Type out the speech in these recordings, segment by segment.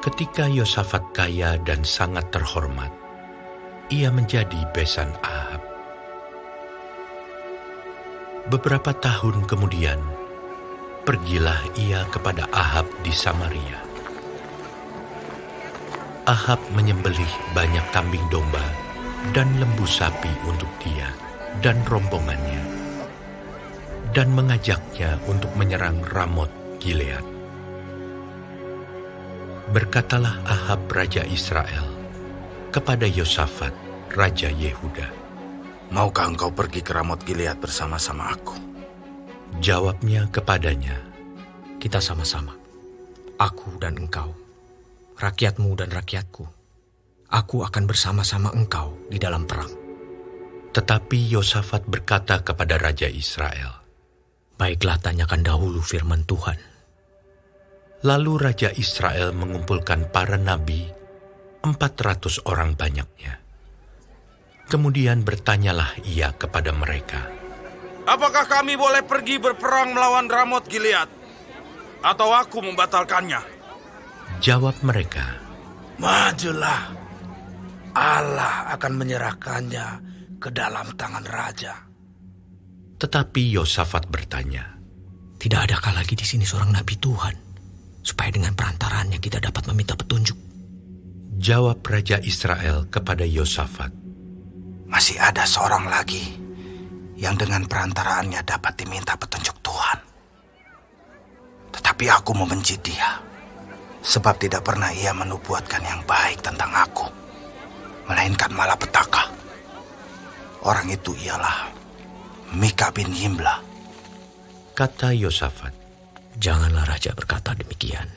Ketika Yosafat kaya dan sangat terhormat, ia menjadi besan Ahab. Beberapa tahun kemudian, pergilah ia kepada Ahab di Samaria. Ahab menyembelih banyak kambing domba dan lembu sapi untuk dia dan rombongannya, dan mengajaknya untuk menyerang Ramot Gilead. Berkatalah Ahab raja Israel kepada Yosafat raja Yehuda, "Maukah engkau pergi ke Ramot Gilead bersama-sama aku?" Jawabnya kepadanya, "Kita sama-sama, aku dan engkau, rakyatmu dan rakyatku. Aku akan bersama-sama engkau di dalam perang." Tetapi Yosafat berkata kepada raja Israel, "Baiklah, tanyakan dahulu firman Tuhan." Lalu raja Israel mengumpulkan para nabi, 400 orang banyaknya. Kemudian bertanyalah ia kepada mereka, "Apakah kami boleh pergi berperang melawan Ramot Gilead? Atau aku membatalkannya?" Jawab mereka, "Majulah, Allah akan menyerahkannya ke dalam tangan raja." Tetapi Yosafat bertanya, "Tidak adakah lagi di sini seorang nabi Tuhan, supaya dengan perantaraannya kita dapat meminta petunjuk?" Jawab raja Israel kepada Yosafat, "Masih ada seorang lagi yang dengan perantaraannya dapat diminta petunjuk Tuhan. Tetapi aku membenci dia, sebab tidak pernah ia menubuatkan yang baik tentang aku, melainkan malapetaka. Orang itu ialah Mika bin Yimla." kata Yosafat. "Janganlah raja berkata demikian."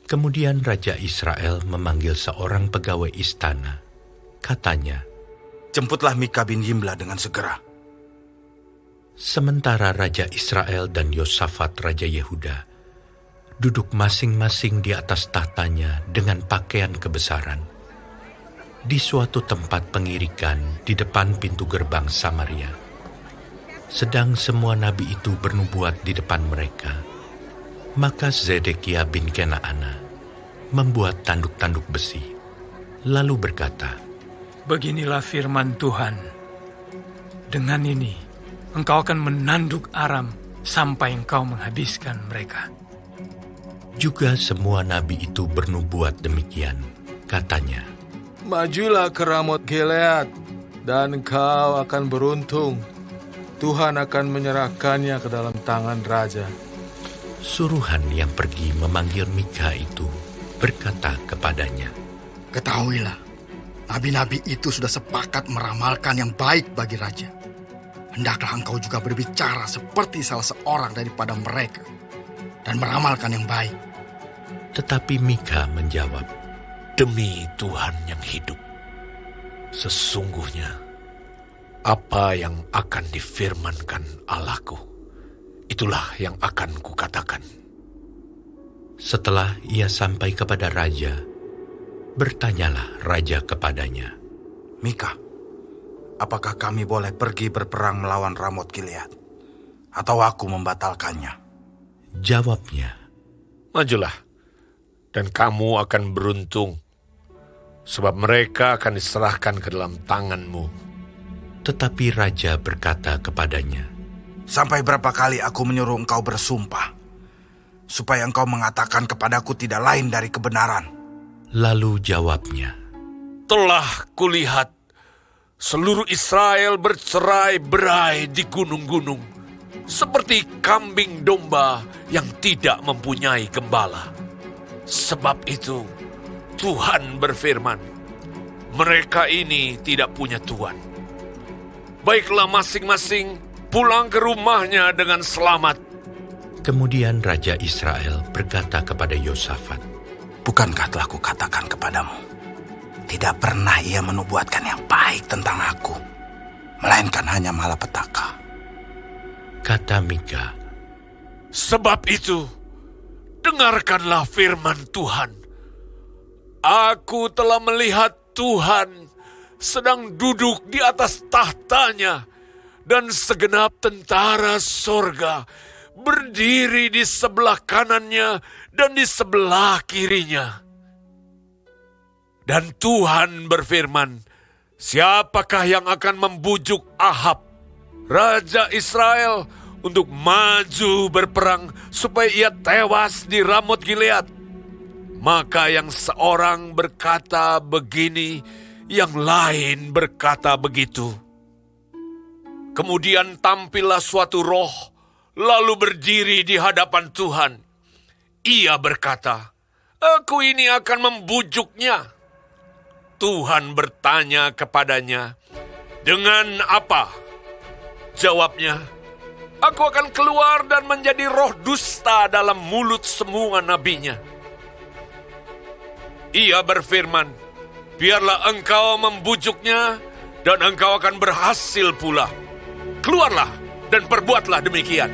Kemudian raja Israel memanggil seorang pegawai istana. Katanya, "Jemputlah Mika bin Yimla dengan segera." sementara raja Israel dan Yosafat raja Yehuda duduk masing-masing di atas tahtanya dengan pakaian kebesaran di suatu tempat pengirikan di depan pintu gerbang Samaria. Sedang semua nabi itu bernubuat di depan mereka. Maka Zedekia bin Kenaana membuat tanduk-tanduk besi, lalu berkata, "Beginilah firman Tuhan. Dengan ini, engkau akan menanduk Aram sampai engkau menghabiskan mereka." Juga semua nabi itu bernubuat demikian. Katanya, "Majulah ke Ramot Gilead, dan engkau akan beruntung. Tuhan akan menyerahkannya ke dalam tangan raja." suruhan yang pergi memanggil Mika itu berkata kepadanya, "Ketahuilah, nabi-nabi itu sudah sepakat meramalkan yang baik bagi raja. Hendaklah engkau juga berbicara seperti salah seorang daripada mereka dan meramalkan yang baik." Tetapi Mika menjawab, "Demi Tuhan yang hidup, sesungguhnya apa yang akan difirmankan Allahku, itulah yang akan kukatakan." Setelah ia sampai kepada raja, bertanyalah raja kepadanya, "Mika, apakah kami boleh pergi berperang melawan Ramot Gilead? Atau aku membatalkannya?" Jawabnya, "Majulah, dan kamu akan beruntung, sebab mereka akan diserahkan ke dalam tanganmu." Tetapi raja berkata kepadanya, "Sampai berapa kali aku menyuruh engkau bersumpah, supaya engkau mengatakan kepadaku tidak lain dari kebenaran?" Lalu jawabnya, "Telah kulihat seluruh Israel bercerai-berai di gunung-gunung, seperti kambing domba yang tidak mempunyai gembala. Sebab itu, Tuhan berfirman, mereka ini tidak punya Tuhan. Baiklah masing-masing pulang ke rumahnya dengan selamat." Kemudian raja Israel berkata kepada Yosafat, "Bukankah telah kukatakan kepadamu, tidak pernah ia menubuatkan yang baik tentang aku, melainkan hanya malapetaka?" Kata Mika, Sebab itu, dengarkanlah firman Tuhan. Aku telah melihat Tuhan sedang duduk di atas tahtanya, dan segenap tentara sorga berdiri di sebelah kanannya dan di sebelah kirinya. Dan Tuhan berfirman, siapakah yang akan membujuk Ahab, Raja Israel, untuk maju berperang supaya ia tewas di Ramot Gilead? Maka yang seorang berkata begini, yang lain berkata begitu. Kemudian tampillah suatu roh, lalu berdiri di hadapan Tuhan. Ia berkata, aku ini akan membujuknya. Tuhan bertanya kepadanya, dengan apa? Jawabnya, aku akan keluar dan menjadi roh dusta dalam mulut semua nabinya. Ia berfirman, biarlah engkau membujuknya dan engkau akan berhasil pula. Keluarlah dan perbuatlah demikian.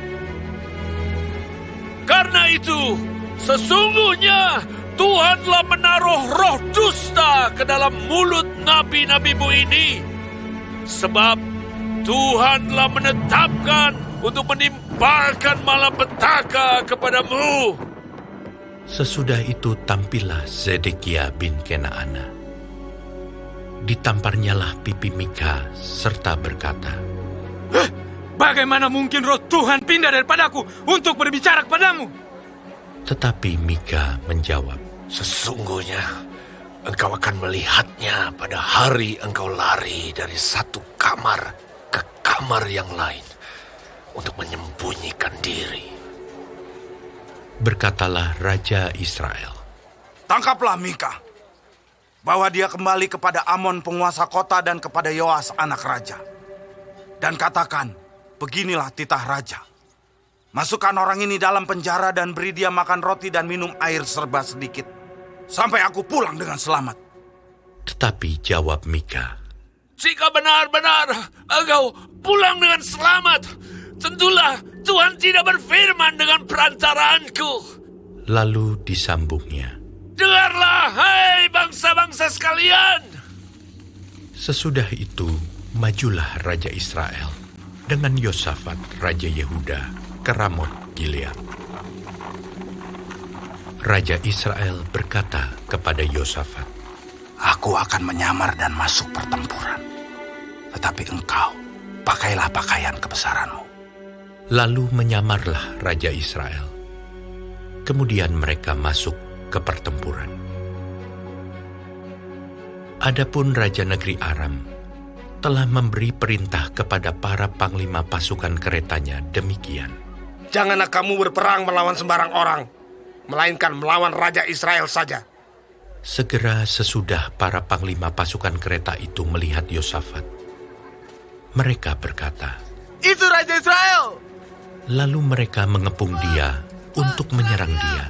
Karena itu, sesungguhnya Tuhanlah menaruh roh dusta ke dalam mulut nabi-nabimu ini. Sebab Tuhanlah menetapkan untuk menimpakan malapetaka kepadamu. Sesudah itu tampillah Zedekia bin Kenaana. Ditamparnyalah pipi Mika serta berkata, Bagaimana mungkin roh Tuhan pindah daripadaku untuk berbicara kepadamu? Tetapi Mika menjawab, Sesungguhnya engkau akan melihatnya pada hari engkau lari dari satu kamar ke kamar yang lain untuk menyembunyikan diri. berkatalah Raja Israel, Tangkaplah Mika, bawa dia kembali kepada Amon penguasa kota dan kepada Yoas anak raja. Dan katakan, beginilah titah raja. Masukkan orang ini dalam penjara dan beri dia makan roti dan minum air serba sedikit, sampai aku pulang dengan selamat. Tetapi jawab Mika, Jika benar-benar engkau pulang dengan selamat, tentulah Tuhan tidak berfirman dengan perantaraanku. lalu disambungnya. Dengarlah, hai bangsa-bangsa sekalian. Sesudah itu, majulah Raja Israel dengan Yosafat Raja Yehuda ke Ramot Gilead. Raja Israel berkata kepada Yosafat, Aku akan menyamar dan masuk pertempuran. Tetapi engkau, pakailah pakaian kebesaranmu. Lalu menyamarlah Raja Israel. Kemudian mereka masuk ke pertempuran. Adapun Raja Negeri Aram telah memberi perintah kepada para panglima pasukan keretanya demikian. Janganlah kamu berperang melawan sembarang orang, melainkan melawan Raja Israel saja. Segera sesudah para panglima pasukan kereta itu melihat Yosafat, mereka berkata, Itu Raja Israel! lalu mereka mengepung dia untuk menyerang dia.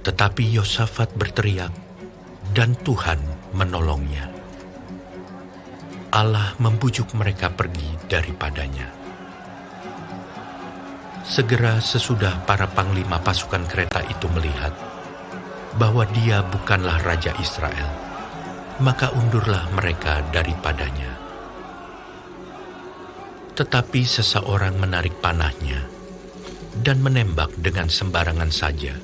Tetapi Yosafat berteriak, dan Tuhan menolongnya. Allah membujuk mereka pergi daripadanya. Segera sesudah para panglima pasukan kereta itu melihat bahwa dia bukanlah Raja Israel, maka undurlah mereka daripadanya. Tetapi seseorang menarik panahnya dan menembak dengan sembarangan saja,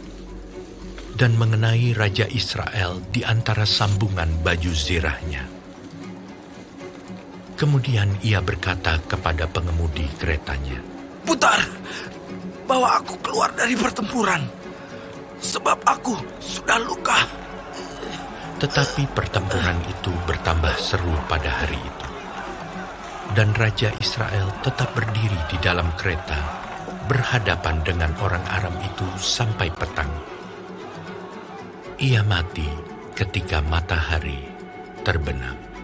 dan mengenai Raja Israel di antara sambungan baju zirahnya. Kemudian ia berkata kepada pengemudi keretanya, Putar, bawa aku keluar dari pertempuran, sebab aku sudah luka. Tetapi pertempuran itu bertambah seru pada hari itu. Dan Raja Israel tetap berdiri di dalam kereta, berhadapan dengan orang Aram itu sampai petang. Ia mati ketika matahari terbenam.